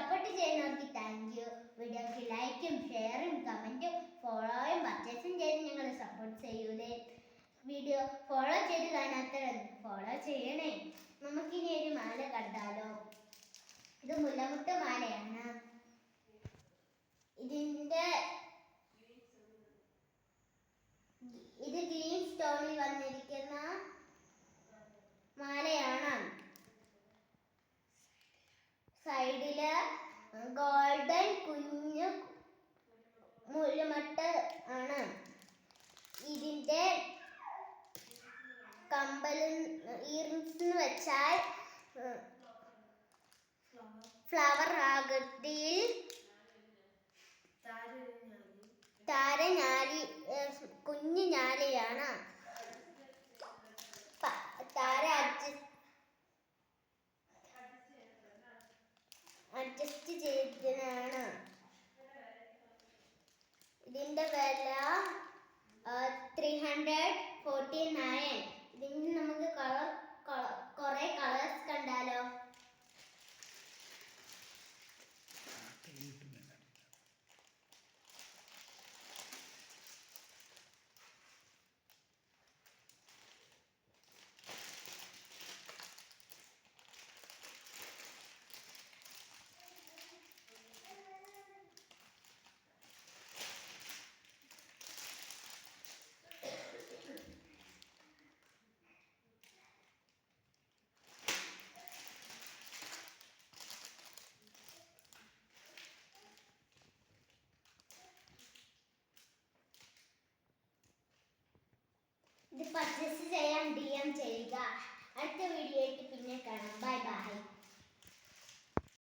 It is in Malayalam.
സപ്പോർട്ട് ചെയ്യുന്നവർക്ക് താങ്ക് യു. വീഡിയോക്ക് ലൈക്കും ഷെയറും കമൻറ്റും ഫോളോയും പർച്ചേസും ചെയ്ത് ഞങ്ങൾ സപ്പോർട്ട് ചെയ്യൂലേ. വീഡിയോ ഫോളോ ചെയ്ത് കാണാത്തവർ ഫോളോ ചെയ്യണേ. നമുക്കിനി ഒരു മാല കണ്ടാലോ. ഇത് മുല്ലമുട്ട് മാലയാണ്. ഇത് ഗ്രീൻ സ്റ്റോണിൽ വന്നിരിക്കുന്ന മാലയാണ്. സൈഡില് ഗോൾഡൻ കുഞ്ഞു മുല്ലമട്ട് ആണ്. ഇതിന്റെ കമ്പലും ഇയറിംഗ്സ് എന്ന് വെച്ചാൽ ഫ്ലവർ ആകൃതിയിൽ താരഞാലി കുഞ്ഞു ഞാലിയാണ്. താര അഡ്ജസ്റ്റ് ചെയ്തതാണ്. ഇതിന്റെ വില 349. ഇതിന് നമുക്ക് കുറെ കളേഴ്സ് കണ്ടാലോ. ഇത് പർച്ചേസ് ചെയ്യാൻ DM ചെയ്യുക. അടുത്ത വീഡിയോ ആയിട്ട് പിന്നെ